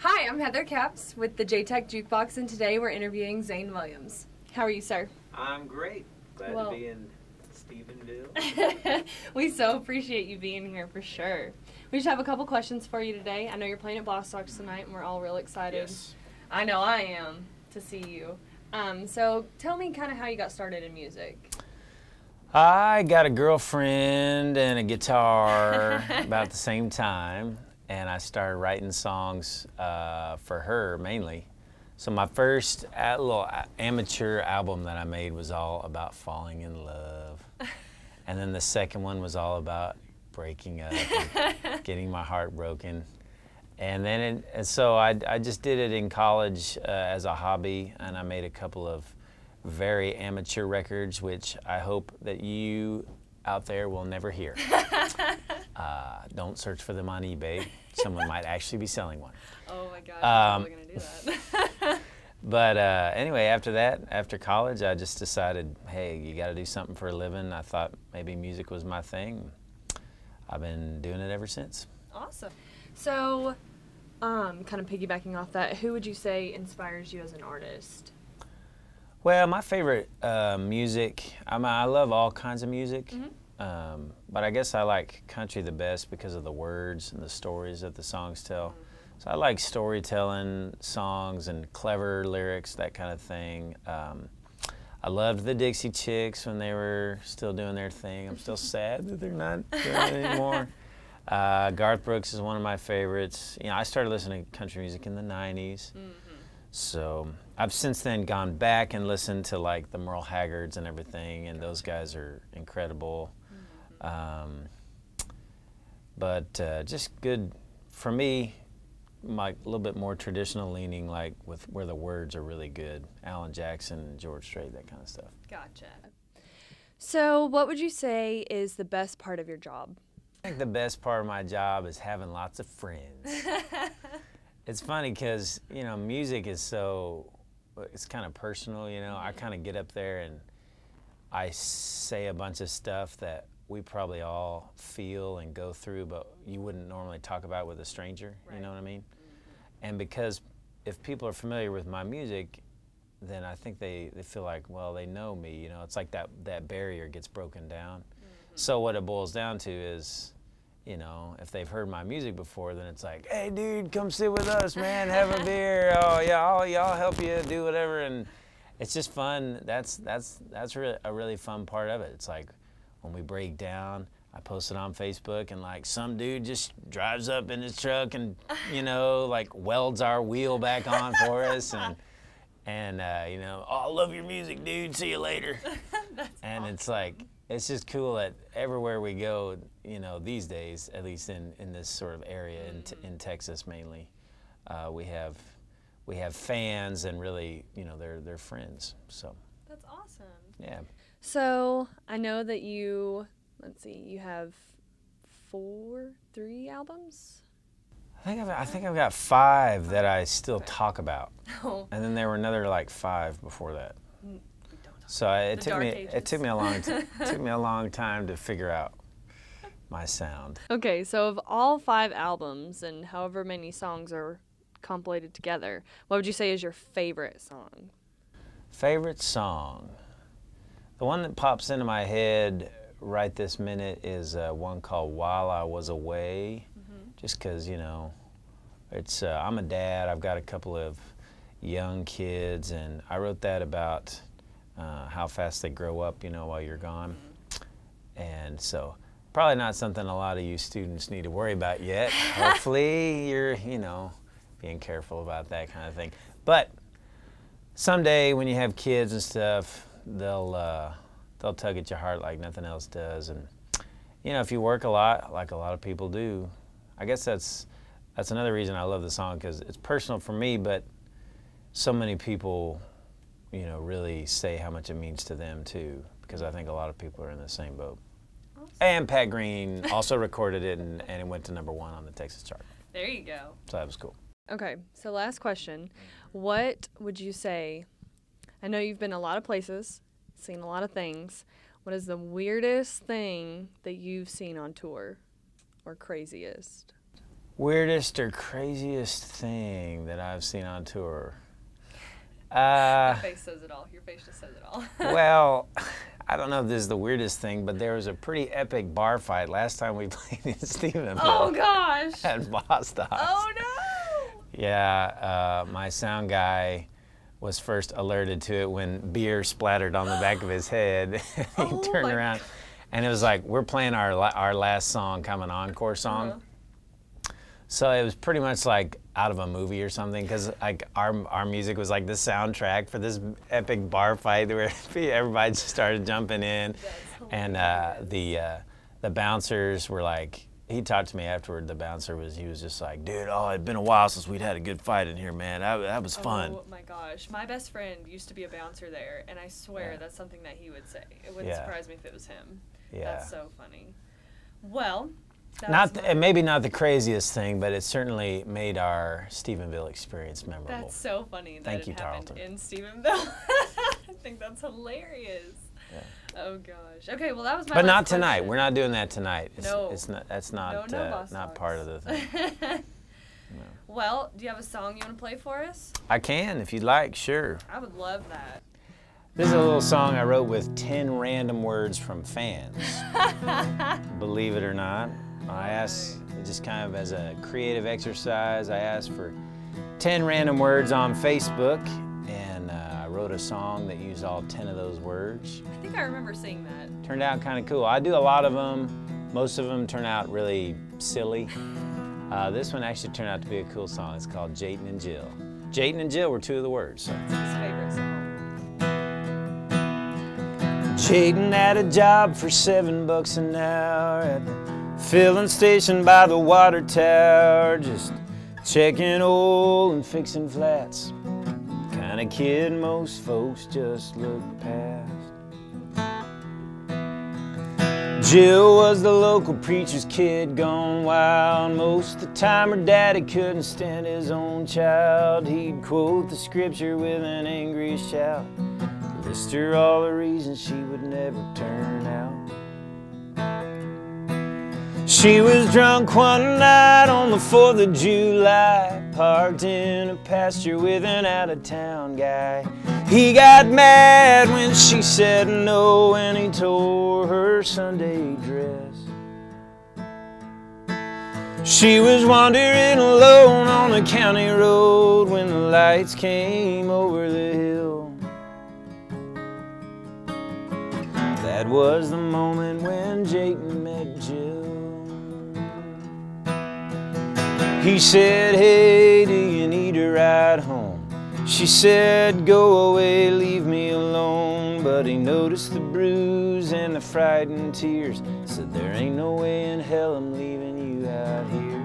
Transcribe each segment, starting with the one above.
Hi, I'm Heather Capps with the JTAC Jukebox, and today we're interviewing Zane Williams. How are you, sir? I'm great. Glad to be in Stephenville. We so appreciate you being here for sure. We just have a couple questions for you today. I know you're playing at Blossox tonight, and we're all real excited. Yes. I know I am to see you. So tell me kind of how you got started in music. I got a girlfriend and a guitar about the same time, and I started writing songs for her mainly. So my first little amateur album that I made was all about falling in love. And then the second one was all about breaking up and getting my heart broken. And then so I just did it in college as a hobby, and I made a couple of very amateur records, which I hope that you out there will never hear. Don't search for them on eBay. Someone might actually be selling one. Oh my gosh, I'm probably gonna do that. But anyway, after that, after college, I just decided, hey, you got to do something for a living. I thought maybe music was my thing. I've been doing it ever since. Awesome. So, kind of piggybacking off that, who would you say inspires you as an artist? Well, my favorite music, I love all kinds of music, but I guess I like country the best because of the words and the stories that the songs tell. So I like storytelling songs and clever lyrics, that kind of thing. I loved the Dixie Chicks when they were still doing their thing. I'm still sad that they're not doing it anymore. Garth Brooks is one of my favorites. You know, I started listening to country music in the 90s. So I've since then gone back and listened to like the Merle Haggards and everything, and those guys are incredible. But just good, for me, like a little bit more traditional leaning, like with where the words are really good. Alan Jackson, George Strait, that kind of stuff. Gotcha. So what would you say is the best part of your job? I think the best part of my job is having lots of friends. It's funny because, you know, music is it's kind of personal, you know. I kind of get up there and I say a bunch of stuff that we probably all feel and go through, but you wouldn't normally talk about with a stranger, you know what I mean? And because if people are familiar with my music, then I think they feel like, well, they know me, you know. It's like that barrier gets broken down. So what it boils down to is, you know, if they've heard my music before, then it's like, hey, dude, come sit with us, man, have a beer. Oh, yeah, I'll help you do whatever. And it's just fun. That's really a really fun part of it. It's like when we break down, I post it on Facebook, and like some dude just drives up in his truck and, you know, like welds our wheel back on for us. And you know, oh, I love your music, dude. See you later. And awesome. It's like, it's just cool that everywhere we go, you know, these days, at least in this sort of area in Texas mainly, we have fans, and really, you know, they're friends. So that's awesome. Yeah. So I know that you have 3 albums. I think I've got 5 that I still talk about, and then there were another like 5 before that. So it took me a long time to figure out my sound. Okay, so of all 5 albums and however many songs are compilated together, what would you say is your favorite song? Favorite song? The one that pops into my head right this minute is one called "While I Was Away," just because, you know, it's I'm a dad. I've got a couple of young kids, and I wrote that about how fast they grow up, you know, while you're gone. And so probably not something a lot of you students need to worry about yet. Hopefully you're, you know, being careful about that kind of thing. But someday when you have kids and stuff, they'll tug at your heart like nothing else does. And, you know, if you work a lot, like a lot of people do, I guess that's another reason I love the song, because it's personal for me, but so many people, you know, really say how much it means to them too, because I think a lot of people are in the same boat. Awesome. And Pat Green also recorded it, and it went to #1 on the Texas chart. There you go. So that was cool. Okay, so last question. What would you say, I know you've been a lot of places, seen a lot of things. What is the weirdest thing that you've seen on tour, or craziest? Weirdest or craziest thing that I've seen on tour? Your face says it all. Your face just says it all. Well, I don't know if this is the weirdest thing, but there was a pretty epic bar fight last time we played in Stephenville. Oh, gosh. At Bostock. Oh, no. Yeah, my sound guy was first alerted to it when beer splattered on the back of his head. He turned around, and it was like, we're playing our last song, kind of an encore song. So it was pretty much like out of a movie or something, because like our music was like the soundtrack for this epic bar fight where everybody just started jumping in, and the bouncers were like, he talked to me afterward. The bouncer he was just like, dude, oh, it'd been a while since we'd had a good fight in here, man. That was fun. Oh my gosh, my best friend used to be a bouncer there, and I swear that's something that he would say. It wouldn't surprise me if it was him. Yeah, that's so funny. Well. Maybe not the craziest thing, but it certainly made our Stephenville experience memorable. That's so funny that Thank you, happened Tarleton. in Stephenville. I think that's hilarious. Yeah. Oh gosh. Okay, well that was my. But not question. tonight. We're not doing that tonight. It's not. That's not not part of the thing. No. Well, do you have a song you want to play for us? I can, if you'd like. Sure. I would love that. This is a little song I wrote with 10 random words from fans. Believe it or not. I asked, just kind of as a creative exercise, I asked for 10 random words on Facebook, and I wrote a song that used all 10 of those words. I think I remember seeing that. Turned out kind of cool. I do a lot of them. Most of them turn out really silly. This one actually turned out to be a cool song. It's called Jayton and Jill. Jayton and Jill were 2 of the words. So. It's his favorite song. Jayton had a job for $7 an hour at the filling station by the water tower, just checking oil and fixing flats. Kind of kid most folks just look past. Jill was the local preacher's kid gone wild. Most of the time her daddy couldn't stand his own child. He'd quote the scripture with an angry shout, list her all the reasons she would never turn out. She was drunk one night on the 4th of July, parked in a pasture with an out-of-town guy. He got mad when she said no, and he tore her Sunday dress. She was wandering alone on the county road when the lights came over the hill. That was the moment when Jayton met Jill. He said, hey, do you need a ride home? She said, go away, leave me alone. But he noticed the bruise and the frightened tears, said, there ain't no way in hell I'm leaving you out here.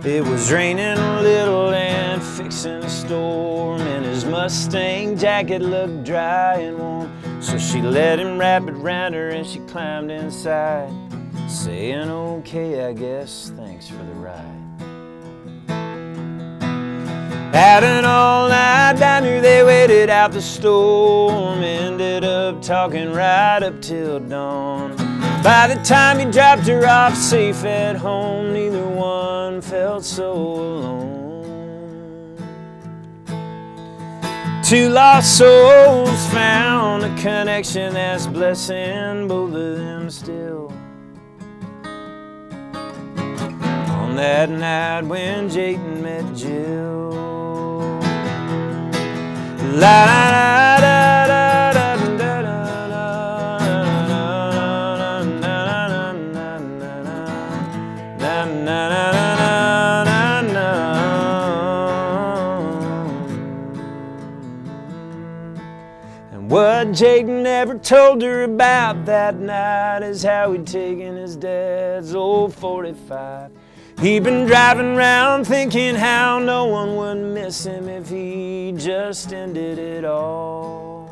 It was raining a little and fixing a storm, and his Mustang jacket looked dry and warm. So she let him wrap it round her and she climbed inside, saying, okay, I guess, thanks for the ride. Out an all-night diner, they waited out the storm, ended up talking right up till dawn. By the time he dropped her off safe at home, neither one felt so alone. 2 lost souls found a connection that's blessing both of them still. On that night when Jayton met Jill. La da da da da da da da. And what Jayton never told her about that night is how he'd taken his dad's old 45. He'd been driving around thinking how no one would miss him if he just ended it all.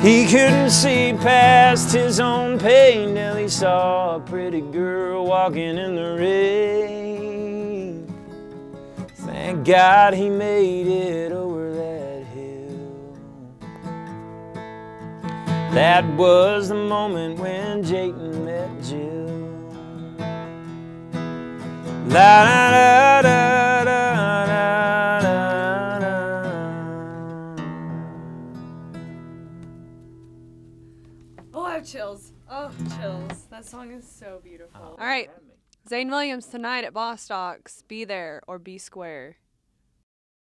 He couldn't see past his own pain till he saw a pretty girl walking in the rain. Thank God he made it over that hill. That was the moment when Jayton met Jill. La da da da da da da. Oh, I have chills. Oh, chills. That song is so beautiful. All right. Zane Williams tonight at Bostocks. Be there or be square.